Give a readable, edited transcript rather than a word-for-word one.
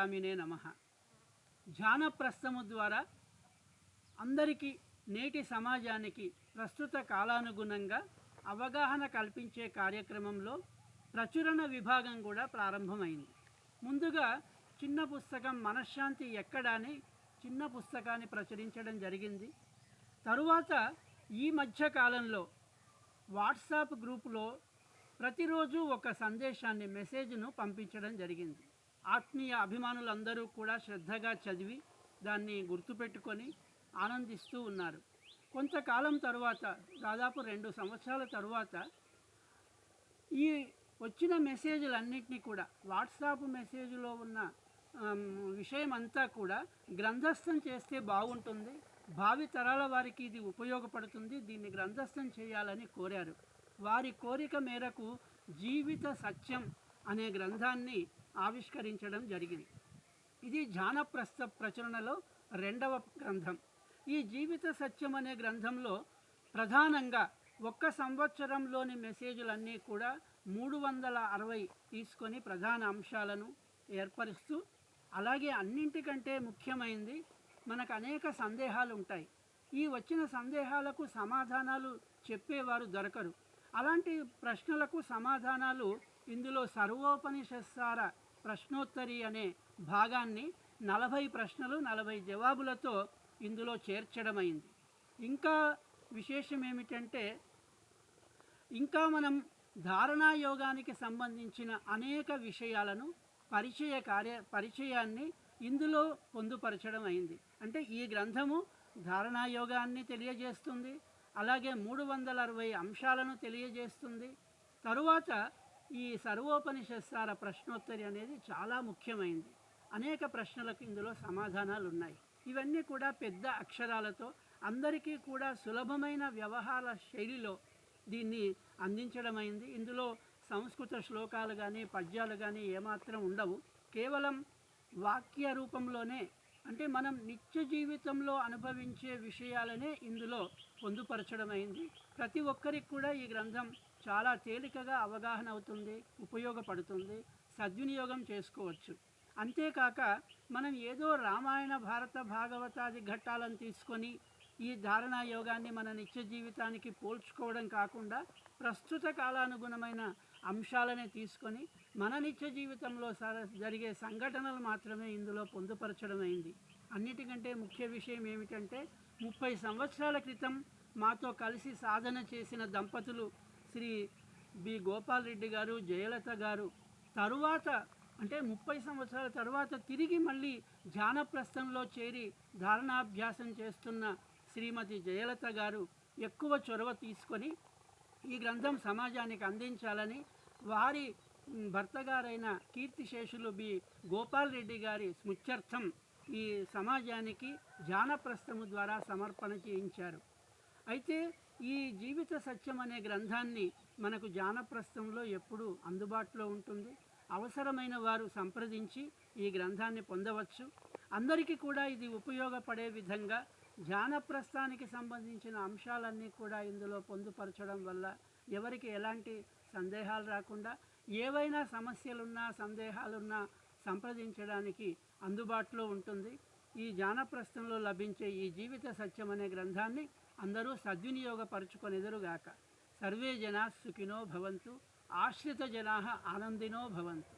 అంతర్యామినే నమః. ధ్యానప్రస్థము ద్వారా అందరికీ నేటి సమాజానికి ప్రస్తుత కాలానుగుణంగా అవగాహన కల్పించే కార్యక్రమంలో ప్రచురణ విభాగం కూడా ప్రారంభమైంది. ముందుగా చిన్న పుస్తకం మనశ్శాంతి ఎక్కడాని చిన్న పుస్తకాన్ని ప్రచురించడం జరిగింది. తరువాత ఈ మధ్య కాలంలో వాట్సాప్ గ్రూపులో ప్రతిరోజు ఒక సందేశాన్ని మెసేజ్ను పంపించడం జరిగింది. ఆత్మీయ అభిమానులందరూ కూడా శ్రద్ధగా చదివి దాన్ని గుర్తుపెట్టుకొని ఆనందిస్తూ ఉన్నారు. కొంతకాలం తరువాత దాదాపు 2 సంవత్సరాల తరువాత ఈ వచ్చిన మెసేజ్లన్నింటినీ కూడా వాట్సాప్ మెసేజ్లో ఉన్న విషయం అంతా కూడా గ్రంథస్థం చేస్తే బాగుంటుంది, భావి తరాల వారికి ఇది ఉపయోగపడుతుంది, దీన్ని గ్రంథస్థం చేయాలని కోరారు. వారి కోరిక మేరకు జీవిత సత్యం అనే గ్రంథాన్ని ఆవిష్కరించడం జరిగింది. ఇది ధ్యానప్రస్థ ప్రచురణలో 2వ గ్రంథం. ఈ జీవిత సత్యం అనే గ్రంథంలో ప్రధానంగా 1 సంవత్సరంలోని మెసేజ్లన్నీ కూడా 360 తీసుకొని ప్రధాన అంశాలను ఏర్పరుస్తూ, అలాగే అన్నింటికంటే ముఖ్యమైనది మనకు అనేక సందేహాలు ఉంటాయి. ఈ వచ్చిన సందేహాలకు సమాధానాలు చెప్పేవారు దొరకరు. అలాంటి ప్రశ్నలకు సమాధానాలు ఇందులో సర్వోపనిషత్సార ప్రశ్నోత్తరి అనే భాగాన్ని 40 ప్రశ్నలు 40 జవాబులతో ఇందులో చేర్చడమైంది. ఇంకా విశేషం ఏమిటంటే, ఇంకా మనం ధారణా యోగానికి సంబంధించిన అనేక విషయాలను పరిచయాన్ని ఇందులో పొందుపరచడం అయింది. అంటే ఈ గ్రంథము ధారణా యోగాన్ని తెలియజేస్తుంది, అలాగే 360 అంశాలను తెలియజేస్తుంది. తరువాత ఈ సర్వోపనిషత్సార ప్రశ్నోత్తరి అనేది చాలా ముఖ్యమైనది. అనేక ప్రశ్నలకు ఇందులో సమాధానాలు ఉన్నాయి. ఇవన్నీ కూడా పెద్ద అక్షరాలతో అందరికీ కూడా సులభమైన వ్యవహార శైలిలో దీన్ని అందించడమైంది. ఇందులో సంస్కృత శ్లోకాలు కానీ పద్యాలు కానీ ఏమాత్రం ఉండవు. కేవలం వాక్య రూపంలోనే, అంటే మనం నిత్య జీవితంలో అనుభవించే విషయాలనే ఇందులో పొందుపరచడమైంది. ప్రతి ఒక్కరికి కూడా ఈ గ్రంథం చాలా తేలికగా అవగాహన అవుతుంది, ఉపయోగపడుతుంది, సద్వినియోగం చేసుకోవచ్చు. అంతేకాక మనం ఏదో రామాయణ భారత భాగవతాది ఘట్టాలను తీసుకొని ఈ ధారణా యోగాన్ని మన నిత్య జీవితానికి పోల్చుకోవడం కాకుండా ప్రస్తుత కాలానుగుణమైన అంశాలనే తీసుకొని మన నిత్య జీవితంలో జరిగే సంఘటనలు మాత్రమే ఇందులో పొందుపరచడమైంది. అన్నిటికంటే ముఖ్య విషయం ఏమిటంటే, 30 సంవత్సరాల క్రితం మాతో కలిసి సాధన చేసిన దంపతులు శ్రీ బి గోపాల్ రెడ్డి గారు, జయలత గారు తరువాత, అంటే 30 సంవత్సరాల తర్వాత తిరిగి మళ్ళీ ధ్యానప్రస్థంలో చేరి ధారణాభ్యాసం చేస్తున్న శ్రీమతి జయలత గారు ఎక్కువ చొరవ తీసుకొని ఈ గ్రంథం సమాజానికి అందించాలని వారి భర్త గారైన కీర్తిశేషులు బి గోపాల్ రెడ్డి గారి స్మృత్యర్థం ఈ సమాజానికి ధ్యానప్రస్థము ద్వారా సమర్పణ చేయించారు. అయితే ఈ జీవిత సత్యం అనే గ్రంథాన్ని మనకు ధ్యానప్రస్థంలో ఎప్పుడూ అందుబాటులో ఉంటుంది. అవసరమైన వారు సంప్రదించి ఈ గ్రంథాన్ని పొందవచ్చు. అందరికీ కూడా ఇది ఉపయోగపడే విధంగా ధ్యానప్రస్థానికి సంబంధించిన అంశాలన్నీ కూడా ఇందులో పొందుపరచడం వల్ల ఎవరికి ఎలాంటి సందేహాలు రాకుండా, ఏవైనా సమస్యలున్నా సందేహాలున్నా సంప్రదించడానికి అందుబాటులో ఉంటుంది. ఈ ధ్యానప్రస్థంలో లభించే ఈ జీవిత సత్యం అనే గ్రంథాన్ని అందరూ సద్వినియోగపరుచుకొనెదరుగాక. సర్వే జనా సుఖినో భవంతు, ఆశ్రిత జనా ఆనందినో భవంతు.